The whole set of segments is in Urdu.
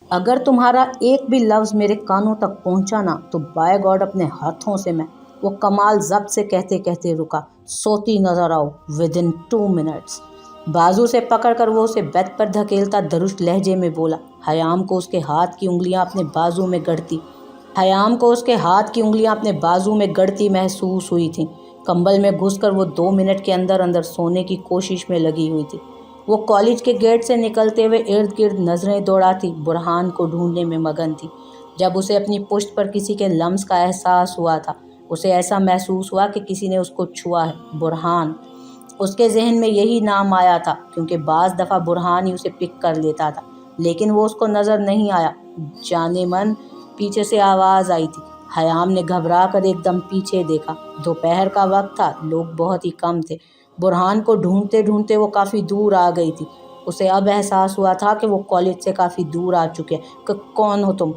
اگر تمہارا ایک بھی لفظ میرے کانوں تک پہنچا نا تو بائی گاڈ اپنے ہاتھوں سے میں، وہ کمال ضبط سے کہتے کہتے رکا، سوتی نظر آؤ ودن 2 منٹس۔ بازو سے پکڑ کر وہ اسے بیت پر دھکیلتا درشت لہجے میں بولا، حیام کو اس کے ہاتھ کی انگلیاں اپنے بازو میں گڑتی محسوس ہوئی تھیں۔ کمبل میں گھس کر وہ 2 منٹ کے اندر اندر سونے کی کوشش میں لگی ہوئی تھی۔ وہ کالج کے گیٹ سے نکلتے ہوئے ارد گرد نظریں دوڑاتی برہان کو ڈھونڈنے میں مگن تھی۔ جب اسے اپنی پشت پر کسی کے لمس کا احساس ہوا تھا، اسے ایسا محسوس ہوا کہ کسی نے اس کو چھوا ہے۔ برہان، اس کے ذہن میں یہی نام آیا تھا کیونکہ بعض دفعہ برہان ہی اسے پک کر لیتا تھا، لیکن وہ اس کو نظر نہیں آیا۔ جانے من پیچھے سے آواز آئی تھی۔ حیام نے گھبرا کر ایک دم پیچھے دیکھا۔ دوپہر کا وقت تھا، لوگ بہت ہی کم تھے۔ برہان کو ڈھونڈتے ڈھونڈتے وہ کافی دور آ گئی تھی۔ اسے اب احساس ہوا تھا کہ وہ کالج سے کافی دور آ چکے کہ کون ہو تم؟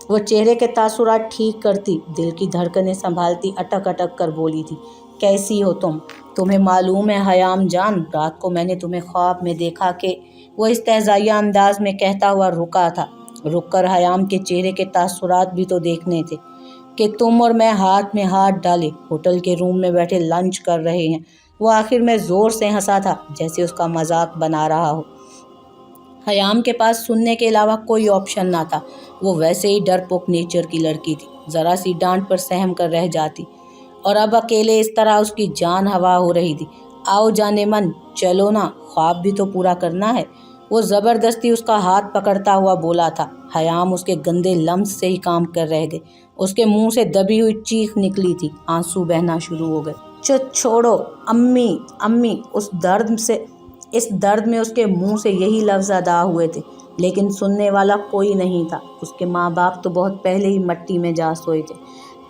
وہ چہرے کے تاثرات ٹھیک کرتی، دل کی دھڑکنیں سنبھالتی اٹک اٹک کر بولی تھی، کیسی ہو تم؟ تمہیں معلوم ہے حیام جان، رات کو میں نے تمہیں خواب میں دیکھا کہ… وہ استہزائیہ انداز میں کہتا ہوا رکا تھا۔ رک کر حیام کے چہرے کے تاثرات بھی تو دیکھنے تھے کہ تم اور میں ہاتھ میں ہاتھ ڈالے ہوٹل کے روم میں بیٹھے لنچ کر رہے ہیں۔ وہ آخر میں زور سے ہنسا تھا جیسے اس کا مذاق بنا رہا ہو۔ حیام کے پاس سننے کے علاوہ کوئی آپشن نہ تھا۔ وہ ویسے ہی ڈرپوک نیچر کی لڑکی تھی، ذرا سی ڈانٹ پر سہم کر رہ جاتی، اور اب اکیلے اس طرح اس کی جان ہوا ہو رہی تھی۔ آؤ جانے من، چلو نا، خواب بھی تو پورا کرنا ہے۔ وہ زبردستی اس کا ہاتھ پکڑتا ہوا بولا تھا۔ حیام اس کے گندے لمس سے ہی کام کر رہ گئے۔ اس کے منہ سے دبی ہوئی چیخ نکلی تھی، آنسو بہنا شروع ہو گئے۔ چھوڑو امی، امی! اس درد میں اس کے منہ سے یہی لفظ ادا ہوئے تھے، لیکن سننے والا کوئی نہیں تھا۔ اس کے ماں باپ تو بہت پہلے ہی مٹی میں جا سوئے تھے۔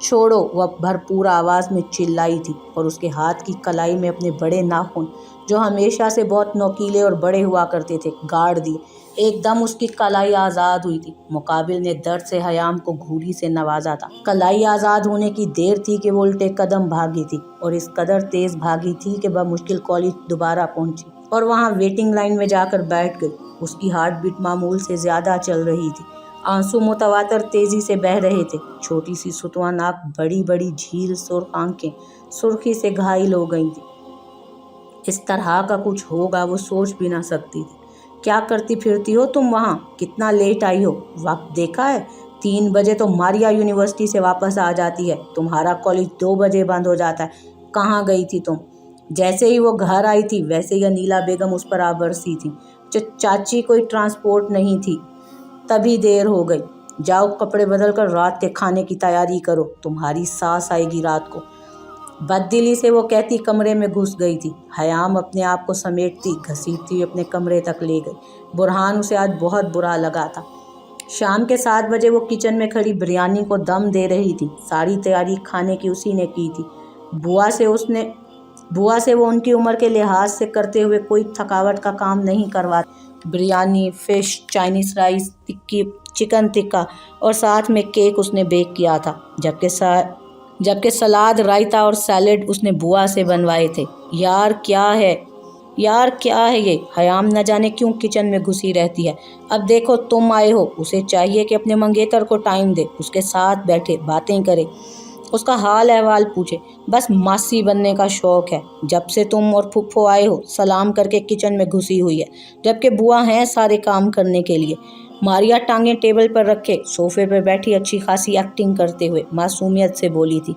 چھوڑو! وہ بھرپور آواز میں چلائی تھی، اور اس کے ہاتھ کی کلائی میں اپنے بڑے ناخن، جو ہمیشہ سے بہت نوکیلے اور بڑے ہوا کرتے تھے، گاڑ دیے۔ ایک دم اس کی کلائی آزاد ہوئی تھی۔ مقابل نے درد سے حیام کو گھوری سے نوازا تھا۔ کلائی آزاد ہونے کی دیر تھی کہ وہ الٹے قدم بھاگی تھی، اور اس قدر تیز بھاگی تھی کہ بمشکل کالج دوبارہ پہنچی اور وہاں ویٹنگ لائن میں جا کر بیٹھ گئی۔ اس کی ہارٹ بیٹ معمول سے زیادہ چل رہی تھی۔ آنسو متواتر تیزی سے بہہ رہے تھے۔ چھوٹی سی ستواں ناک، بڑی بڑی جھیل سرخ آنکھیں سرخی سے گھائل ہو گئی تھیں۔ اس طرح کا کچھ ہوگا وہ سوچ بھی نہ سکتی تھی۔ کیا کرتی پھرتی ہو تم وہاں؟ کتنا لیٹ آئی ہو؟ وقت دیکھا ہے؟ 3 بجے تو ماریا یونیورسٹی سے واپس آ جاتی ہے، تمہارا کالج 2 بجے بند ہو جاتا ہے۔ کہاں گئی تھی تم؟ جیسے ہی وہ گھر آئی تھی ویسے ہی انیلا بیگم اس پر آ برسی تھی۔ چاچی، کوئی ٹرانسپورٹ نہیں تھی، تبھی دیر ہو گئی۔ جاؤ کپڑے بدل کر رات کے کھانے کی تیاری کرو، تمہاری ساس آئے گی رات کو۔ بددلی سے وہ کہتی کمرے میں گھس گئی تھی۔ حیام اپنے آپ کو سمیٹتی گھسیٹتی ہوئی اپنے کمرے تک لے گئی۔ برہان اسے آج بہت برا لگا تھا۔ شام کے 7 بجے وہ کچن میں کھڑی بریانی کو دم دے رہی تھی۔ ساری تیاری کھانے کی اسی نے کی تھی۔ بوا سے وہ ان کی عمر کے لحاظ سے کرتے ہوئے کوئی تھکاوٹ کا کام نہیں کرواتی۔ Biryani, fish, Chinese rice, chicken tikka اور ساتھ میں کیک اس نے بیک کیا تھا، جبکہ سلاد، رائتا اور سیلڈ اس نے بوا سے بنوائے تھے۔ یار کیا ہے یہ؟ حیام نہ جانے کیوں کچن میں گھسی رہتی ہے۔ اب دیکھو تم آئے ہو، اسے چاہیے کہ اپنے منگیتر کو ٹائم دے، اس کے ساتھ بیٹھے باتیں کرے، اس کا حال احوال پوچھے۔ بس ماسی بننے کا شوق ہے۔ جب سے تم اور پھپھو آئے ہو سلام کر کے کچن میں گھسی ہوئی ہے، جبکہ بوا ہیں سارے کام کرنے کے لیے۔ ماریا ٹانگیں ٹیبل پر رکھے صوفے پر بیٹھی اچھی خاصی ایکٹنگ کرتے ہوئے معصومیت سے بولی تھی۔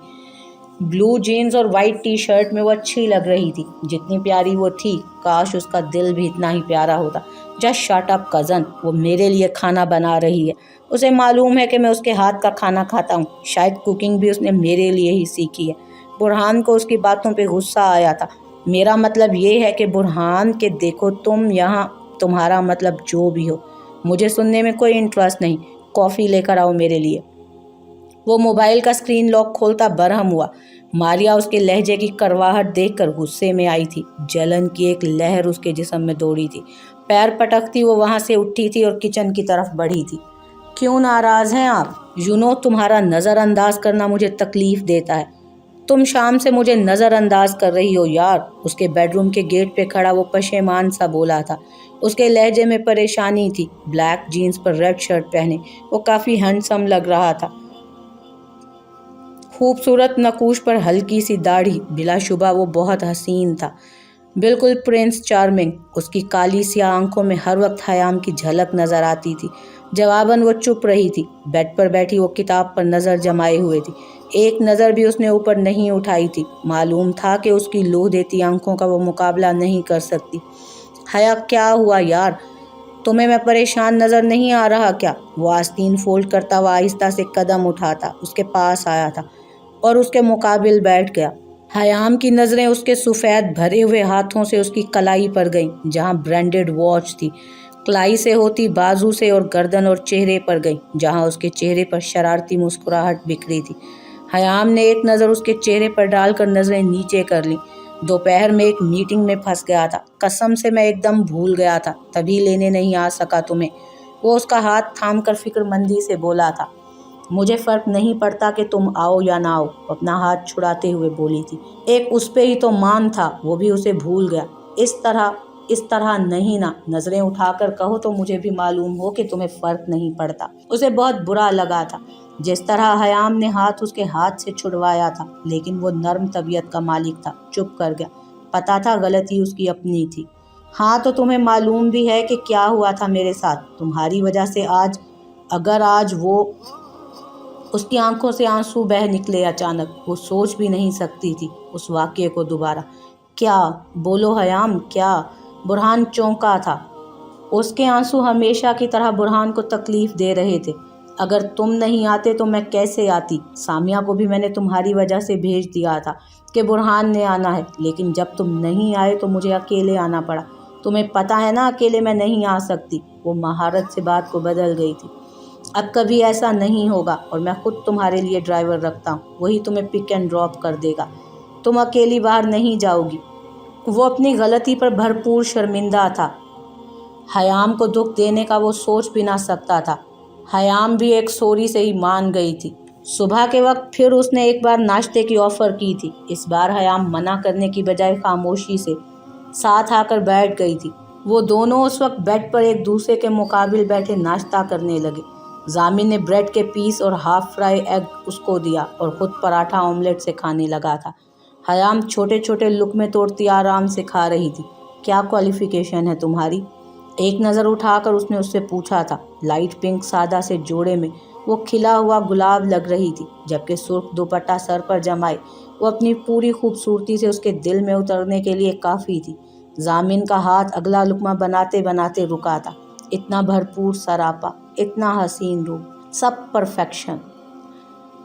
بلو جینز اور وائٹ ٹی شرٹ میں وہ اچھی لگ رہی تھی، جتنی پیاری وہ تھی۔ کاش اس کا دل بھی اتنا ہی پیارا ہوتا۔ جسٹ شٹ اپ کزن، وہ میرے لیے کھانا بنا رہی ہے۔ اسے معلوم ہے کہ میں اس کے ہاتھ کا کھانا کھاتا ہوں، شاید کوکنگ بھی اس نے میرے لیے ہی سیکھی ہے۔ برہان کو اس کی باتوں پہ غصہ آیا تھا۔ میرا مطلب یہ ہے کہ برہان، کہ دیکھو تم یہاں، تمہارا مطلب جو بھی ہو، مجھے سننے میں کوئی انٹرسٹ نہیں۔ کافی لے کر آؤ میرے لیے۔ وہ موبائل کا اسکرین لاک کھولتا برہم ہوا۔ ماریا اس کے لہجے کی کرواہٹ دیکھ کر غصے میں آئی تھی۔ جلن کی ایک لہر اس کے جسم میں دوڑی تھی۔ پیر پٹکتی وہ وہاں سے اٹھی تھی اور کچن کی طرف بڑھی تھی۔ کیوں ناراض ہیں آپ؟ تمہارا نظر انداز کرنا مجھے تکلیف دیتا ہے۔ تم شام سے مجھے نظر انداز کر رہی ہو یار، اس کے بیڈ روم کے گیٹ پہ کھڑا وہ پشیمان سا بولا تھا۔ اس کے لہجے میں پریشانی تھی۔ بلیک جینز پر ریڈ شرٹ پہنے وہ کافی ہینڈسم لگ رہا تھا۔ خوبصورت نقوش پر ہلکی سی داڑھی، بلا شبہ وہ بہت حسین تھا، بالکل پرنس چارمنگ۔ اس کی کالی سیاہ آنکھوں میں ہر وقت حیام کی جھلک نظر آتی تھی۔ جواباً وہ چپ رہی تھی، بیڈ پر بیٹھی وہ کتاب پر نظر جمائے ہوئے تھی، ایک نظر بھی اس نے اوپر نہیں اٹھائی تھی۔ معلوم تھا کہ اس کی لوہ دیتی آنکھوں کا وہ مقابلہ نہیں کر سکتی۔ حیا کیا ہوا یار، تمہیں میں پریشان نظر نہیں آ رہا کیا؟ وہ آستین فولڈ کرتا ہوا آہستہ سے قدم اٹھاتا اس کے پاس آیا تھا اور اس کے مقابل بیٹھ گیا۔ حیام کی نظریں اس کے سفید بھرے ہوئے ہاتھوں سے اس کی کلائی پر گئیں، جہاں برانڈڈ واچ تھی، کلائی سے ہوتی بازو سے اور گردن اور چہرے پر گئیں، جہاں اس کے چہرے پر شرارتی مسکراہٹ بکھری تھی۔ حیام نے ایک نظر اس کے چہرے پر ڈال کر نظریں نیچے کر لیں۔ دوپہر میں ایک میٹنگ میں پھنس گیا تھا، قسم سے میں ایک دم بھول گیا تھا، تبھی لینے نہیں آ سکا تمہیں۔ وہ اس کا ہاتھ تھام کر فکر مندی سے بولا تھا۔ مجھے فرق نہیں پڑتا کہ تم آؤ یا نہ آؤ، اپنا ہاتھ چھڑاتے ہوئے بولی تھی۔ ایک اس پہ ہی تو مان تھا، وہ بھی اسے بھول گیا۔ اس طرح نہیں نا، نظریں اٹھا کر کہو تو مجھے بھی معلوم ہو کہ تمہیں فرق نہیں پڑتا۔ اسے بہت برا لگا تھا جس طرح حیام نے ہاتھ اس کے ہاتھ سے چھڑوایا تھا، لیکن وہ نرم طبیعت کا مالک تھا، چپ کر گیا۔ پتا تھا غلطی اس کی اپنی تھی۔ ہاں تو تمہیں معلوم بھی ہے کہ کیا ہوا تھا میرے ساتھ، تمہاری وجہ سے آج وہ اس کی آنکھوں سے آنسو بہہ نکلے اچانک، وہ سوچ بھی نہیں سکتی تھی اس واقعے کو دوبارہ۔ کیا؟ بولو حیام، کیا؟ برہان چونکا تھا۔ اس کے آنسو ہمیشہ کی طرح برہان کو تکلیف دے رہے تھے۔ اگر تم نہیں آتے تو میں کیسے آتی؟ سامیہ کو بھی میں نے تمہاری وجہ سے بھیج دیا تھا کہ برہان نے آنا ہے، لیکن جب تم نہیں آئے تو مجھے اکیلے آنا پڑا۔ تمہیں پتہ ہے نا اکیلے میں نہیں آ سکتی۔ وہ مہارت سے بات کو بدل گئی تھی۔ اب کبھی ایسا نہیں ہوگا، اور میں خود تمہارے لیے ڈرائیور رکھتا ہوں، وہی تمہیں پک اینڈ ڈراپ کر دے گا، تم اکیلی باہر نہیں جاؤ گی۔ وہ اپنی غلطی پر بھرپور شرمندہ تھا۔ حیام کو دکھ دینے کا وہ سوچ بھی نہ سکتا تھا۔ حیام بھی ایک سوری سے ہی مان گئی تھی۔ صبح کے وقت پھر اس نے ایک بار ناشتے کی آفر کی تھی۔ اس بار حیام منع کرنے کی بجائے خاموشی سے ساتھ آ کر بیٹھ گئی تھی۔ وہ دونوں اس وقت بیڈ پر ایک دوسرے کے مقابل بیٹھے ناشتہ کرنے لگے۔ ضامن نے بریڈ کے پیس اور ہاف فرائی ایگ اس کو دیا اور خود پراٹھا آملیٹ سے کھانے لگا تھا۔ حیام چھوٹے چھوٹے لقمے توڑتی آرام سے کھا رہی تھی۔ کیا کوالیفیکیشن ہے تمہاری؟ ایک نظر اٹھا کر اس نے اس سے پوچھا تھا۔ لائٹ پنک سادہ سے جوڑے میں وہ کھلا ہوا گلاب لگ رہی تھی، جبکہ سرخ دوپٹہ سر پر جمائے وہ اپنی پوری خوبصورتی سے اس کے دل میں اترنے کے لیے کافی تھی۔ ضامن کا ہاتھ اگلا لقمہ بناتے بناتے رکا تھا۔ اتنا بھرپور سراپا، اتنا حسین روح، سب پرفیکشن۔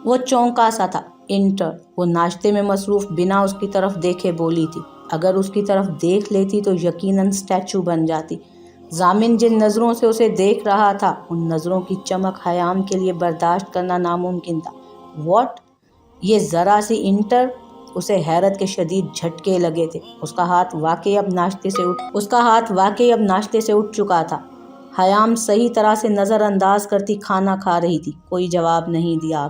وہ چونکا سا تھا۔ انٹر، وہ ناشتے میں مصروف بنا اس کی طرف دیکھے بولی تھی۔ اگر اس کی طرف دیکھ لیتی تو یقیناً اسٹیچو بن جاتی۔ ضامن جن نظروں سے اسے دیکھ رہا تھا، ان نظروں کی چمک حیام کے لیے برداشت کرنا ناممکن تھا۔ واٹ؟ یہ ذرا سی انٹر؟ اسے حیرت کے شدید جھٹکے لگے تھے۔ اس کا ہاتھ واقعی اب ناشتے سے اٹھ چکا تھا۔ حیام صحیح طرح سے نظر انداز کرتی کھانا کھا رہی تھی۔ کوئی جواب نہیں دیا۔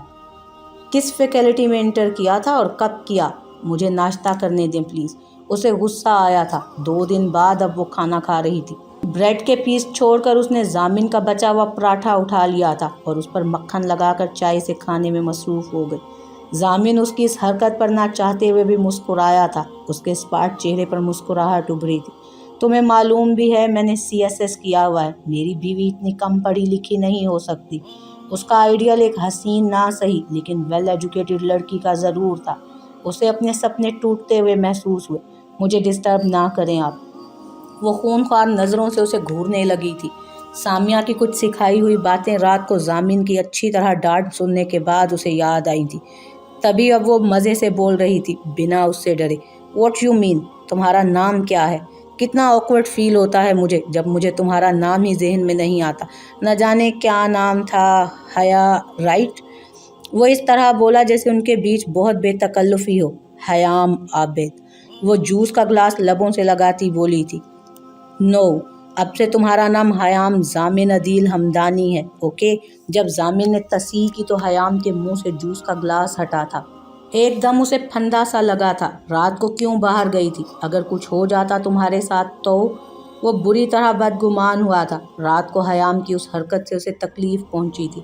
کس فیکلٹی میں انٹر کیا تھا اور کب کیا؟ مجھے ناشتہ کرنے دیں پلیز۔ اسے غصہ آیا تھا۔ 2 دن بعد اب وہ کھانا کھا رہی تھی۔ بریڈ کے پیس چھوڑ کر اس نے ضامن کا بچا ہوا پراٹھا اٹھا لیا تھا اور اس پر مکھن لگا کر چائے سے کھانے میں مصروف ہو گئی۔ ضامن اس کی اس حرکت پر نہ چاہتے ہوئے بھی مسکرایا تھا۔ اس کے اسپاٹ چہرے پر مسکراہٹ ابھری تھی۔ تمہیں معلوم بھی ہے میں نے CSS کیا ہوا ہے، میری بیوی اتنی کم پڑھی لکھی نہیں ہو سکتی۔ اس کا آئیڈیل ایک حسین نہ صحیح لیکن ویل ایجوکیٹڈ لڑکی کا ضرور تھا۔ اسے اپنے سپنے ٹوٹتے ہوئے محسوس ہوئے۔ مجھے ڈسٹرب نہ کریں آپ۔ وہ خونخوار نظروں سے اسے گھورنے لگی تھی۔ سامیہ کی کچھ سکھائی ہوئی باتیں رات کو ضامن کی اچھی طرح ڈانٹ سننے کے بعد اسے یاد آئی تھی، تبھی اب وہ مزے سے بول رہی تھی بنا اس سے ڈرے۔ What you mean? تمہارا نام کیا ہے؟ کتنا آکورڈ فیل ہوتا ہے مجھے جب مجھے تمہارا نام ہی ذہن میں نہیں آتا۔ نہ جانے کیا نام تھا، حیا رائٹ؟ وہ اس طرح بولا جیسے ان کے بیچ بہت بے تکلفی ہو۔ حیام عابد۔ وہ جوس کا گلاس لبوں سے لگاتی بولی تھی۔ نو، اب سے تمہارا نام حیام ضامن عدیل ہمدانی ہے، اوکے؟ جب ضامن نے تصحیح کی تو حیام کے منہ سے جوس کا گلاس ہٹا تھا۔ ایک دم اسے پھندا سا لگا تھا، رات کو کیوں باہر گئی تھی؟ اگر کچھ ہو جاتا تمہارے ساتھ تو؟ وہ بری طرح بدگمان ہوا تھا۔ رات کو حیام کی اس حرکت سے اسے تکلیف پہنچی تھی۔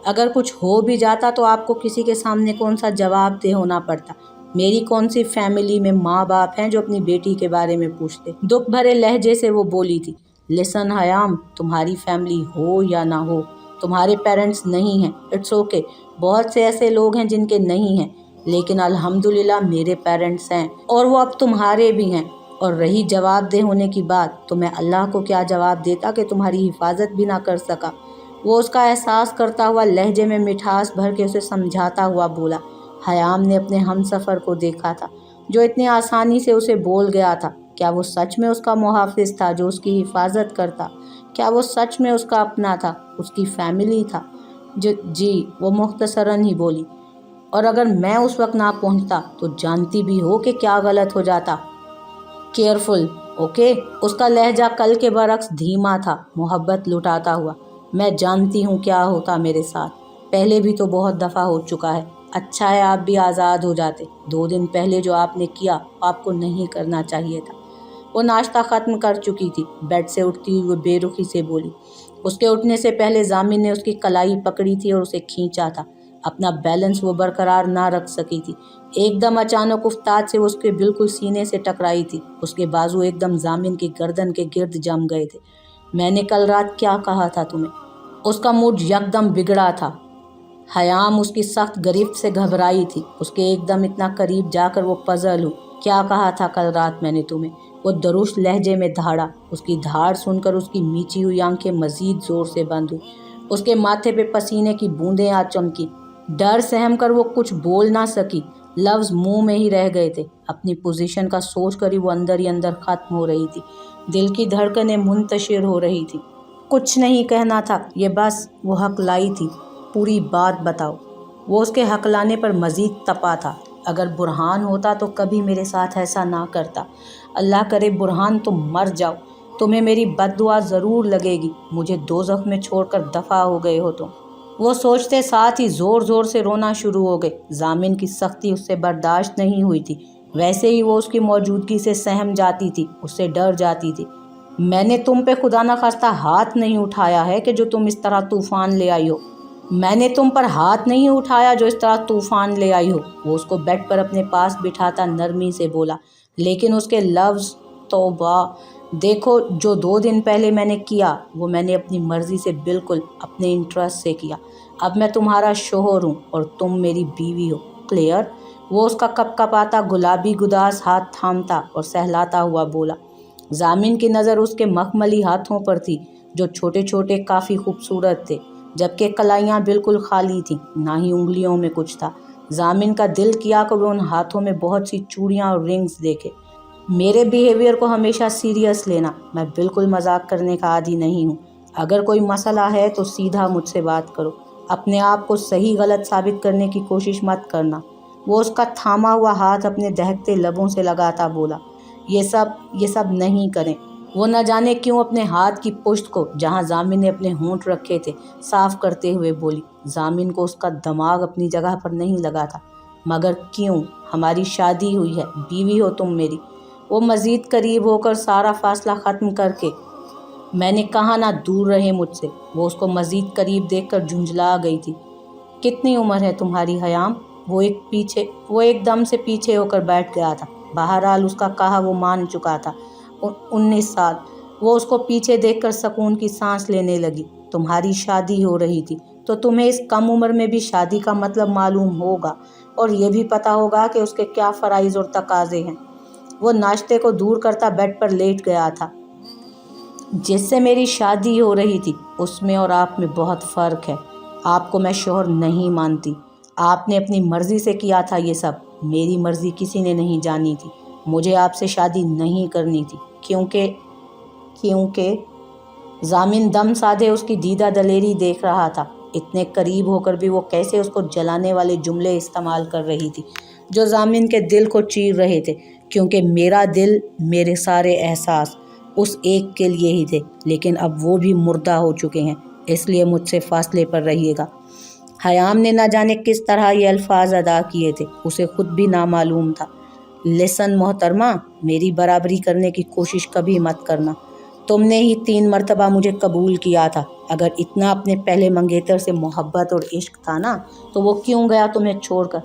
اگر کچھ ہو بھی جاتا تو آپ کو کسی کے سامنے کون سا جواب دہ ہونا پڑتا؟ میری کون سی فیملی میں ماں باپ ہیں جو اپنی بیٹی کے بارے میں پوچھتے؟ دکھ بھرے لہجے سے وہ بولی تھی۔ لسن حیام، تمہاری فیملی ہو یا نہ ہو، تمہارے پیرنٹس نہیں ہیں، اٹس اوکے۔ بہت سے ایسے لوگ ہیں جن کے نہیں ہیں، لیکن الحمدللہ میرے پیرنٹس ہیں، اور وہ اب تمہارے بھی ہیں۔ اور رہی جواب دہ ہونے کی بات، تو میں اللہ کو کیا جواب دیتا کہ تمہاری حفاظت بھی نہ کر سکا؟ وہ اس کا احساس کرتا ہوا لہجے میں مٹھاس بھر کے اسے سمجھاتا ہوا بولا۔ حیام نے اپنے ہم سفر کو دیکھا تھا جو اتنی آسانی سے اسے بول گیا تھا۔ کیا وہ سچ میں اس کا محافظ تھا جو اس کی حفاظت کرتا؟ کیا وہ سچ میں اس کا اپنا تھا، اس کی فیملی تھا؟ جی، وہ مختصراً ہی بولی۔ اور اگر میں اس وقت نہ پہنچتا تو جانتی بھی ہو کہ کیا غلط ہو جاتا۔ Careful, okay? اس کا لہجہ کل کے برعکس دھیما تھا، محبت لٹاتا ہوا۔ میں جانتی ہوں کیا ہوتا میرے ساتھ، پہلے بھی تو بہت دفعہ ہو چکا ہے۔ اچھا ہے آپ بھی آزاد ہو جاتے۔ 2 دن پہلے جو آپ نے کیا آپ کو نہیں کرنا چاہیے تھا۔ وہ ناشتہ ختم کر چکی تھی، بیڈ سے اٹھتی ہوئی بے رخی سے بولی۔ اس کے اٹھنے سے پہلے ضامن نے اس کی کلائی پکڑی تھی اور اسے کھینچا تھا۔ اپنا بیلنس وہ برقرار نہ رکھ سکی تھی۔ ایک دم اچانک افتاد سے وہ اس کے بالکل سینے سے ٹکرائی تھی۔ اس کے بازو ایک دم ضامن کی گردن کے گرد جم گئے تھے۔ میں نے کل رات کیا کہا تھا تمہیں؟ اس کا موڈ یک دم بگڑا تھا۔ حیام اس کی سخت گرفت سے گھبرائی تھی۔ اس کے ایک دم اتنا قریب جا کر وہ پزل ہوئی۔ کیا کہا تھا کل رات میں نے تمہیں؟ وہ درست لہجے میں دھاڑا۔ اس کی دھاڑ سن کر اس کی میچی ہوئی آنکھیں مزید زور سے بند ہوئی۔ اس کے ماتھے پہ پسینے کی بوندیں آ چمکی۔ ڈر سہم کر وہ کچھ بول نہ سکی، لفظ منہ میں ہی رہ گئے تھے۔ اپنی پوزیشن کا سوچ کر ہی وہ اندر ہی اندر ختم ہو رہی تھی۔ دل کی دھڑکنیں منتشر ہو رہی تھی۔ کچھ نہیں کہنا تھا، یہ بس وہ ہکلائی تھی۔ پوری بات بتاؤ۔ وہ اس کے ہکلانے پر مزید تپا تھا۔ اگر برہان ہوتا تو کبھی میرے ساتھ ایسا نہ کرتا۔ اللہ کرے برہان تم مر جاؤ، تمہیں میری بد دعا ضرور لگے گی۔ مجھے دوزخ میں چھوڑ کر دفع ہو گئے ہو تم۔ وہ سوچتے ساتھ ہی زور زور سے رونا شروع ہو گئے۔ ضامن کی سختی اس سے برداشت نہیں ہوئی تھی، ویسے ہی وہ اس کی موجودگی سے سہم جاتی تھی، اس سے ڈر جاتی تھی۔ میں نے تم پہ خدا نخواستہ ہاتھ نہیں اٹھایا ہے کہ جو تم اس طرح طوفان لے آئی ہو۔ میں نے تم پر ہاتھ نہیں اٹھایا جو اس طرح طوفان لے آئی ہو۔ وہ اس کو بیڈ پر اپنے پاس بٹھاتا نرمی سے بولا، لیکن اس کے لفظ توبہ! دیکھو، جو 2 دن پہلے میں نے کیا وہ میں نے اپنی مرضی سے، بالکل اپنے انٹرسٹ سے کیا۔ اب میں تمہارا شوہر ہوں اور تم میری بیوی ہو، کلیئر؟ وہ اس کا کپ کپاتا گلابی گداز ہاتھ تھامتا اور سہلاتا ہوا بولا۔ ضامن کی نظر اس کے مخملی ہاتھوں پر تھی جو چھوٹے چھوٹے کافی خوبصورت تھے، جبکہ کلائیاں بالکل خالی تھیں، نہ ہی انگلیوں میں کچھ تھا۔ ضامن کا دل کیا کہ وہ ان ہاتھوں میں بہت سی چوڑیاں اور رنگز دیکھے۔ میرے بیہیویئر کو ہمیشہ سیریس لینا، میں بالکل مذاق کرنے کا عادی نہیں ہوں۔ اگر کوئی مسئلہ ہے تو سیدھا مجھ سے بات کرو، اپنے آپ کو صحیح غلط ثابت کرنے کی کوشش مت کرنا۔ وہ اس کا تھاما ہوا ہاتھ اپنے دہکتے لبوں سے لگاتا بولا۔ یہ سب نہیں کریں۔ وہ نہ جانے کیوں اپنے ہاتھ کی پشت کو، جہاں ضامن نے اپنے ہونٹ رکھے تھے، صاف کرتے ہوئے بولی۔ ضامن کو اس کا دماغ اپنی جگہ پر نہیں لگا تھا۔ مگر کیوں؟ ہماری شادی ہوئی ہے، بیوی ہو تم میری۔ وہ مزید قریب ہو کر سارا فاصلہ ختم کر کے، میں نے کہا نہ دور رہے مجھ سے۔ وہ اس کو مزید قریب دیکھ کر جھنجھلا گئی تھی۔ کتنی عمر ہے تمہاری حیام؟ وہ ایک دم سے پیچھے ہو کر بیٹھ گیا تھا۔ بہرحال اس کا کہا وہ مان چکا تھا۔ 19 سال۔ وہ اس کو پیچھے دیکھ کر سکون کی سانس لینے لگی۔ تمہاری شادی ہو رہی تھی تو تمہیں اس کم عمر میں بھی شادی کا مطلب معلوم ہوگا، اور یہ بھی پتہ ہوگا کہ اس کے کیا فرائض اور تقاضے ہیں۔ وہ ناشتے کو دور کرتا بیڈ پر لیٹ گیا تھا۔ جس سے میری شادی ہو رہی تھی اس میں اور آپ میں بہت فرق ہے۔ آپ کو میں شوہر نہیں مانتی۔ آپ نے اپنی مرضی سے کیا تھا یہ سب، میری مرضی کسی نے نہیں جانی تھی۔ مجھے آپ سے شادی نہیں کرنی تھی کیونکہ ضامن دم سادھے اس کی دیدہ دلیری دیکھ رہا تھا۔ اتنے قریب ہو کر بھی وہ کیسے اس کو جلانے والے جملے استعمال کر رہی تھی جو ضامن کے دل کو چیر رہے تھے۔ کیونکہ میرا دل، میرے سارے احساس اس ایک کے لیے ہی تھے، لیکن اب وہ بھی مردہ ہو چکے ہیں، اس لیے مجھ سے فاصلے پر رہیے گا۔ حیام نے نہ جانے کس طرح یہ الفاظ ادا کیے تھے، اسے خود بھی نامعلوم تھا۔ لسن محترمہ، میری برابری کرنے کی کوشش کبھی مت کرنا۔ تم نے ہی 3 مرتبہ مجھے قبول کیا تھا۔ اگر اتنا اپنے پہلے منگیتر سے محبت اور عشق تھا نا، تو وہ کیوں گیا تمہیں چھوڑ کر؟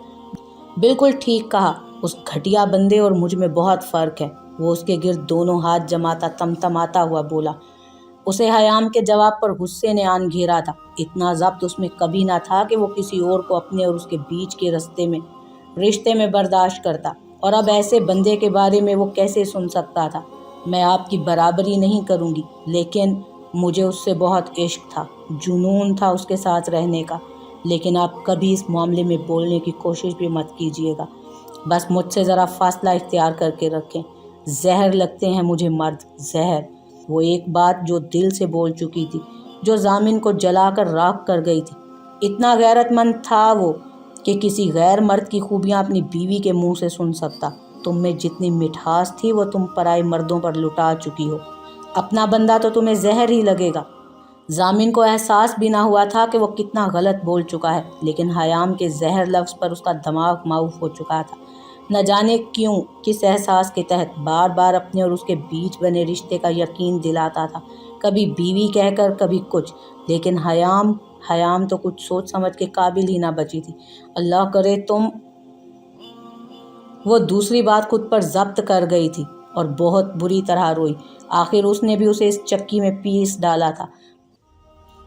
بالکل ٹھیک کہا، اس گھٹیا بندے اور مجھ میں بہت فرق ہے۔ وہ اس کے گرد دونوں ہاتھ جماتا تمتماتا ہوا بولا۔ اسے حیام کے جواب پر غصے نے آن گھیرا تھا۔ اتنا ضبط اس میں کبھی نہ تھا کہ وہ کسی اور کو اپنے اور اس کے بیچ کے رشتے میں برداشت کرتا، اور اب ایسے بندے کے بارے میں وہ کیسے سن سکتا تھا؟ میں آپ کی برابری نہیں کروں گی، لیکن مجھے اس سے بہت عشق تھا، جنون تھا اس کے ساتھ رہنے کا۔ لیکن آپ کبھی اس معاملے میں بولنے کی کوشش بھی مت کیجیے گا۔ بس مجھ سے ذرا فاصلہ اختیار کر کے رکھیں۔ زہر لگتے ہیں مجھے مرد، زہر۔ وہ ایک بات جو دل سے بول چکی تھی، جو ضامن کو جلا کر راکھ کر گئی تھی۔ اتنا غیرت مند تھا وہ کہ کسی غیر مرد کی خوبیاں اپنی بیوی کے منہ سے سن سکتا۔ تم میں جتنی مٹھاس تھی وہ تم پرائے مردوں پر لٹا چکی ہو۔ اپنا بندہ تو تمہیں زہر ہی لگے گا۔ ضامن کو احساس بھی نہ ہوا تھا کہ وہ کتنا غلط بول چکا ہے، لیکن حیام کے زہر لفظ پر اس کا دماغ معاف ہو چکا تھا۔ نہ جانے کیوں، کس احساس کے تحت بار بار اپنے اور اس کے بیچ بنے رشتے کا یقین دلاتا تھا، کبھی بیوی کہہ کر، کبھی کچھ۔ لیکن حیام تو کچھ سوچ سمجھ کے قابل ہی نہ بچی تھی۔ اللہ کرے تم… وہ دوسری بات خود پر ضبط کر گئی تھی اور بہت بری طرح روئی۔ آخر اس نے بھی اسے اس چکی میں پیس ڈالا تھا۔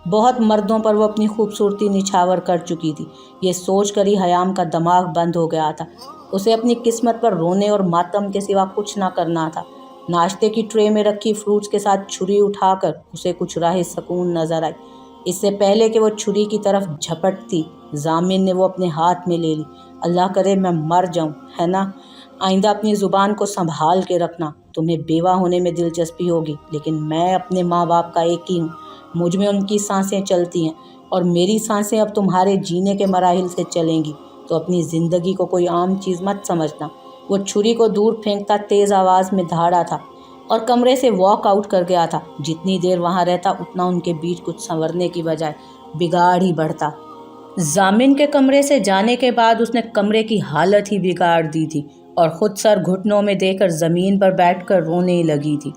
بہت مردوں پر وہ اپنی خوبصورتی نچھاور کر چکی تھی۔ یہ سوچ کر ہی حیام کا دماغ بند ہو گیا تھا۔ اسے اپنی قسمت پر رونے اور ماتم کے سوا کچھ نہ کرنا تھا۔ ناشتے کی ٹرے میں رکھی فروٹس کے ساتھ چھری اٹھا کر اسے کچھ راہ سکون نظر آئی۔ اس سے پہلے کہ وہ چھری کی طرف جھپٹتی، ضامن نے وہ اپنے ہاتھ میں لے لی۔ اللہ کرے میں مر جاؤں، ہے نا؟ آئندہ اپنی زبان کو سنبھال کے رکھنا۔ تمہیں بیوہ ہونے میں دلچسپی ہوگی، لیکن میں اپنے ماں باپ کا ایک ہی ہوں۔ مجھ میں ان کی سانسیں چلتی ہیں، اور میری سانسیں اب تمہارے جینے کے مراحل سے چلیں گی، تو اپنی زندگی کو کوئی عام چیز مت سمجھنا۔ وہ چھری کو دور پھینکتا تیز آواز میں دھاڑا تھا اور کمرے سے واک آؤٹ کر گیا تھا۔ جتنی دیر وہاں رہتا، اتنا ان کے بیچ کچھ سنورنے کی بجائے بگاڑ ہی بڑھتا۔ ضامن کے کمرے سے جانے کے بعد اس نے کمرے کی حالت ہی بگاڑ دی تھی اور خود سر گھٹنوں میں دے کر زمین پر بیٹھ کر رونے لگی تھی۔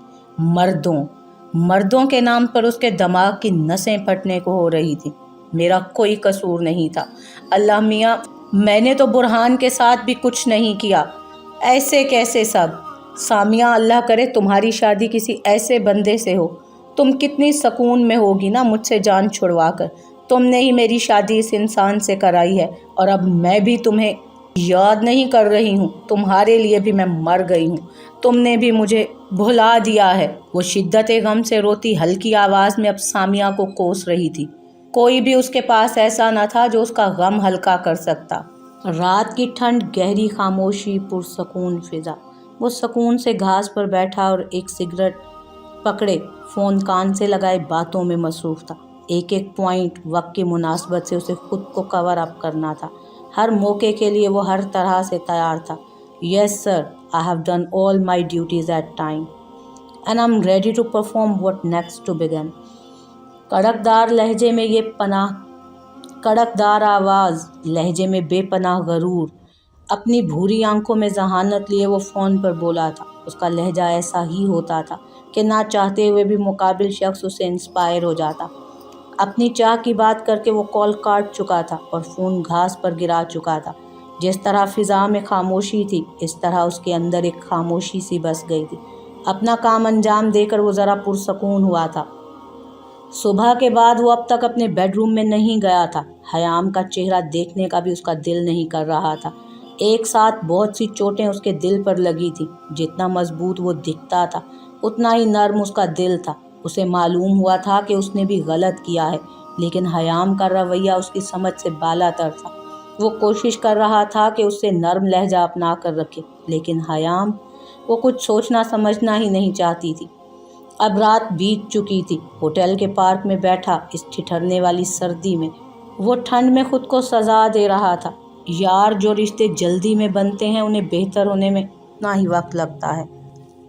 مردوں کے نام پر اس کے دماغ کی نسیں پھٹنے کو ہو رہی تھی۔ میرا کوئی قصور نہیں تھا، اللہ میاں، میں نے تو برہان کے ساتھ بھی کچھ نہیں کیا۔ ایسے کیسے سب؟ سامیہ، اللہ کرے تمہاری شادی کسی ایسے بندے سے ہو۔ تم کتنی سکون میں ہوگی نا مجھ سے جان چھڑوا کر۔ تم نے ہی میری شادی اس انسان سے کرائی ہے، اور اب میں بھی تمہیں یاد نہیں کر رہی ہوں۔ تمہارے لیے بھی میں مر گئی ہوں، تم نے بھی مجھے بھلا دیا ہے۔ وہ شدت غم سے روتی ہلکی آواز میں اب سامیہ کو کوس رہی تھی۔ کوئی بھی اس کے پاس ایسا نہ تھا جو اس کا غم ہلکا کر سکتا۔ رات کی ٹھنڈ، گہری خاموشی، پرسکون فضا۔ وہ سکون سے گھاس پر بیٹھا اور ایک سگریٹ پکڑے فون کان سے لگائے باتوں میں مصروف تھا۔ ایک ایک پوائنٹ وقت کی مناسبت سے اسے خود کو کور اپ کرنا تھا۔ ہر موقع کے لیے وہ ہر طرح سے تیار تھا۔ Yes sir, I have done all my duties at time and I'm ready to perform what next to begin. کڑکدار آواز لہجے میں بے پناہ غرور، اپنی بھوری آنکھوں میں ذہانت لیے وہ فون پر بولا تھا۔ اس کا لہجہ ایسا ہی ہوتا تھا کہ نہ چاہتے ہوئے بھی مقابل شخص اسے انسپائر ہو جاتا۔ اپنی چاہ کی بات کر کے وہ کال کاٹ چکا تھا اور فون گھاس پر گرا چکا تھا۔ جس طرح فضا میں خاموشی تھی، اس طرح اس کے اندر ایک خاموشی سی بس گئی تھی۔ اپنا کام انجام دے کر وہ ذرا پرسکون ہوا تھا۔ صبح کے بعد وہ اب تک اپنے بیڈ روم میں نہیں گیا تھا۔ حیام کا چہرہ دیکھنے کا بھی اس کا دل نہیں کر رہا تھا۔ ایک ساتھ بہت سی چوٹیں اس کے دل پر لگی تھی۔ جتنا مضبوط وہ دکھتا تھا، اتنا ہی نرم اس کا دل تھا۔ اسے معلوم ہوا تھا کہ اس نے بھی غلط کیا ہے، لیکن حیام کا رویہ اس کی سمجھ سے بالا تر تھا۔ وہ کوشش کر رہا تھا کہ اس سے نرم لہجہ اپنا کر رکھے، لیکن حیام، وہ کچھ سوچنا سمجھنا ہی نہیں چاہتی تھی۔ اب رات بیت چکی تھی۔ ہوٹل کے پارک میں بیٹھا اس ٹھٹھرنے والی سردی میں وہ ٹھنڈ میں خود کو سزا دے رہا تھا۔ یار، جو رشتے جلدی میں بنتے ہیں انہیں بہتر ہونے میں اتنا ہی وقت لگتا ہے۔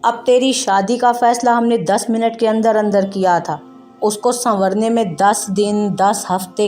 اب تیری شادی کا فیصلہ ہم نے 10 منٹ کے اندر کیا تھا، اس کو سنورنے میں 10 دن 10 ہفتے